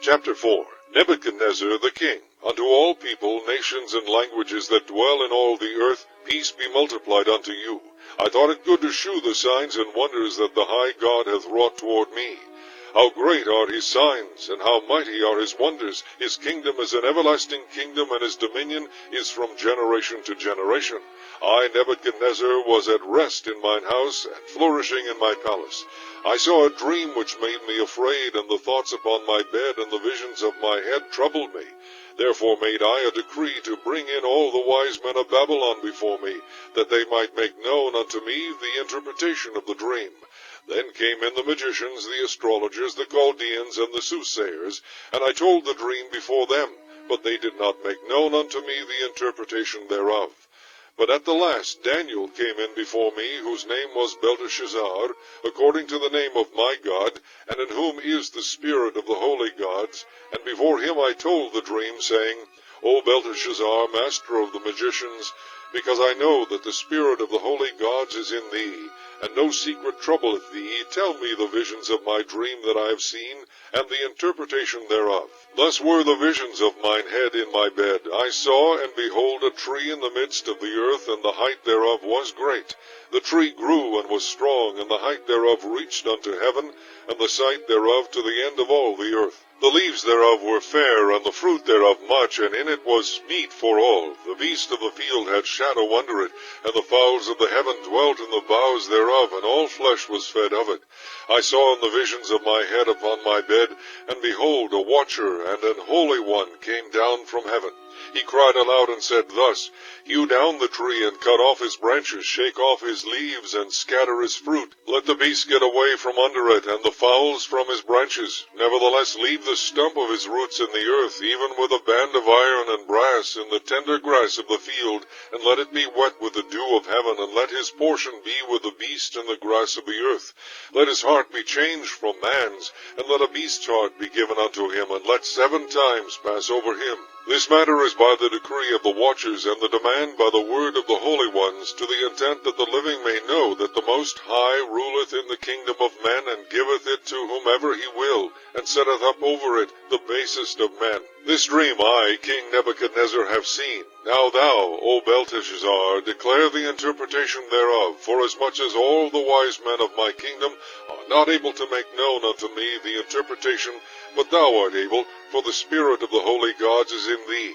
Chapter 4. Nebuchadnezzar the king. Unto all people, nations, and languages that dwell in all the earth, peace be multiplied unto you. I thought it good to shew the signs and wonders that the high God hath wrought toward me. How great are his signs, and how mighty are his wonders! His kingdom is an everlasting kingdom, and his dominion is from generation to generation. I, Nebuchadnezzar, was at rest in mine house, and flourishing in my palace. I saw a dream which made me afraid, and the thoughts upon my bed and the visions of my head troubled me. Therefore made I a decree to bring in all the wise men of Babylon before me, that they might make known unto me the interpretation of the dream. Then came in the magicians, the astrologers, the Chaldeans, and the soothsayers, and I told the dream before them, but they did not make known unto me the interpretation thereof. But at the last Daniel came in before me, whose name was Belteshazzar, according to the name of my God, and in whom is the spirit of the holy gods. And before him I told the dream, saying, O Belteshazzar, master of the magicians, because I know that the spirit of the holy gods is in thee, and no secret troubleth thee, tell me the visions of my dream that I have seen, and the interpretation thereof. Thus were the visions of mine head in my bed. I saw, and behold, a tree in the midst of the earth, and the height thereof was great. The tree grew and was strong, and the height thereof reached unto heaven, and the sight thereof to the end of all the earth. The leaves thereof were fair, and the fruit thereof much, and in it was meat for all. The beast of the field had shadow under it, and the fowls of the heaven dwelt in the boughs thereof, and all flesh was fed of it. I saw in the visions of my head upon my bed, and behold, a watcher and an holy one came down from heaven. He cried aloud and said thus, Hew down the tree, and cut off his branches, shake off his leaves, and scatter his fruit. Let the beast get away from under it, and the fowls from his branches. Nevertheless leave the stump of his roots in the earth, even with a band of iron and brass, in the tender grass of the field, and let it be wet with the dew of heaven, and let his portion be with the beast in the grass of the earth. Let his heart be changed from man's, and let a beast's heart be given unto him, and let 7 times pass over him. This matter is by the decree of the watchers, and the demand by the word of the holy ones, to the intent that the living may know that the Most High ruleth in the kingdom of men, and giveth it to whomever he will, and setteth up over it the basest of men. This dream I, King Nebuchadnezzar, have seen. Now thou, O Belteshazzar, declare the interpretation thereof, forasmuch as all the wise men of my kingdom are not able to make known unto me the interpretation, but thou art able, for the spirit of the holy gods is in thee.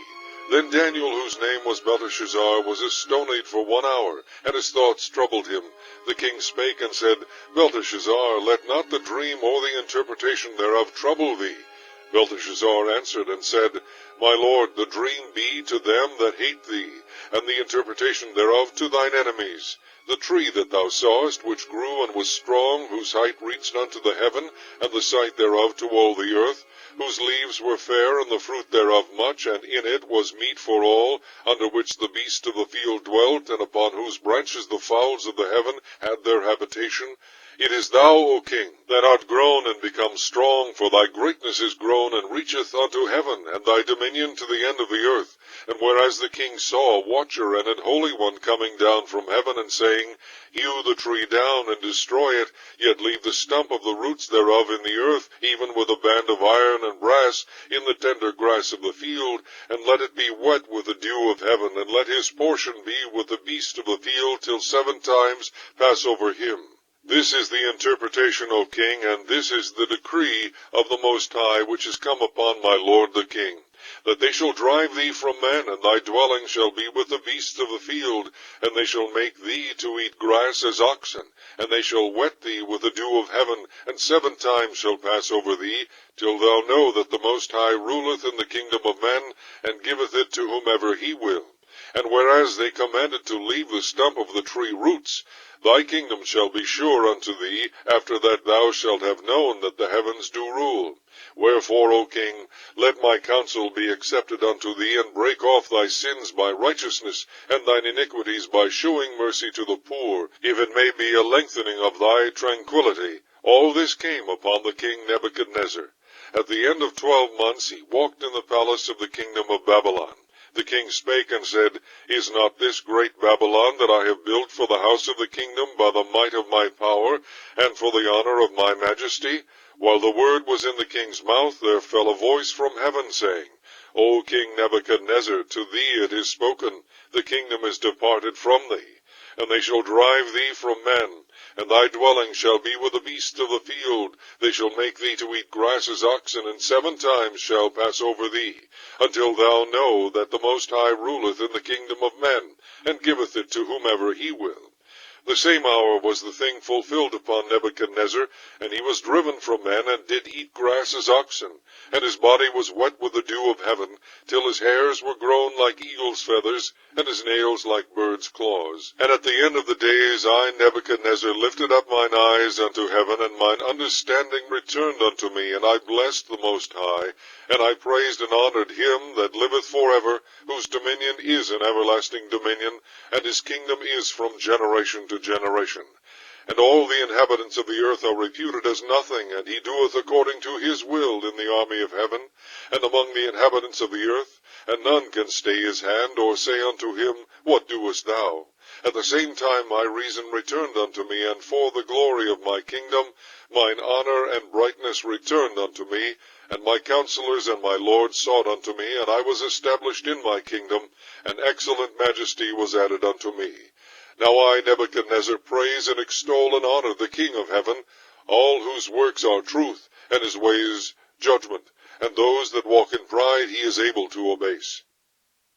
Then Daniel, whose name was Belteshazzar, was astonied for 1 hour, and his thoughts troubled him. The king spake and said, Belteshazzar, let not the dream or the interpretation thereof trouble thee. Belteshazzar answered and said, My lord, the dream be to them that hate thee, and the interpretation thereof to thine enemies. The tree that thou sawest, which grew and was strong, whose height reached unto the heaven, and the sight thereof to all the earth, whose leaves were fair, and the fruit thereof much, and in it was meat for all, under which the beasts of the field dwelt, and upon whose branches the fowls of the heaven had their habitation. It is thou, O king, that art grown and become strong, for thy greatness is grown and reacheth unto heaven, and thy dominion to the end of the earth. And whereas the king saw a watcher and an holy one coming down from heaven, and saying, Hew the tree down and destroy it, yet leave the stump of the roots thereof in the earth, even with a band of iron and brass, in the tender grass of the field, and let it be wet with the dew of heaven, and let his portion be with the beast of the field, till 7 times pass over him. This is the interpretation, O king, and this is the decree of the Most High, which is come upon my lord the king, that they shall drive thee from men, and thy dwelling shall be with the beasts of the field, and they shall make thee to eat grass as oxen, and they shall wet thee with the dew of heaven, and 7 times shall pass over thee, till thou know that the Most High ruleth in the kingdom of men, and giveth it to whomever he will. And whereas they commanded to leave the stump of the tree roots, thy kingdom shall be sure unto thee, after that thou shalt have known that the heavens do rule. Wherefore, O king, let my counsel be accepted unto thee, and break off thy sins by righteousness, and thine iniquities by shewing mercy to the poor, if it may be a lengthening of thy tranquillity. All this came upon the king Nebuchadnezzar. At the end of 12 months he walked in the palace of the kingdom of Babylon. The king spake and said, Is not this great Babylon that I have built for the house of the kingdom by the might of my power, and for the honor of my majesty? While the word was in the king's mouth, there fell a voice from heaven, saying, O King Nebuchadnezzar, to thee it is spoken, the kingdom is departed from thee, and they shall drive thee from men, and thy dwelling shall be with the beasts of the field. They shall make thee to eat grass as oxen, and 7 times shall pass over thee, until thou know that the Most High ruleth in the kingdom of men, and giveth it to whomever he will. The same hour was the thing fulfilled upon Nebuchadnezzar, and he was driven from men, and did eat grass as oxen, and his body was wet with the dew of heaven, till his hairs were grown like eagle's feathers, and his nails like birds' claws. And at the end of the days I, Nebuchadnezzar, lifted up mine eyes unto heaven, and mine understanding returned unto me, and I blessed the Most High, and I praised and honored him that liveth forever, whose dominion is an everlasting dominion, and his kingdom is from generation to generation. And all the inhabitants of the earth are reputed as nothing, and he doeth according to his will in the army of heaven, and among the inhabitants of the earth, and none can stay his hand, or say unto him, What doest thou? At the same time my reason returned unto me, and for the glory of my kingdom, mine honor and brightness returned unto me, and my counselors and my lords sought unto me, and I was established in my kingdom, and excellent majesty was added unto me. Now I, Nebuchadnezzar, praise and extol and honor the King of heaven, all whose works are truth, and his ways judgment, and those that walk in pride he is able to abase.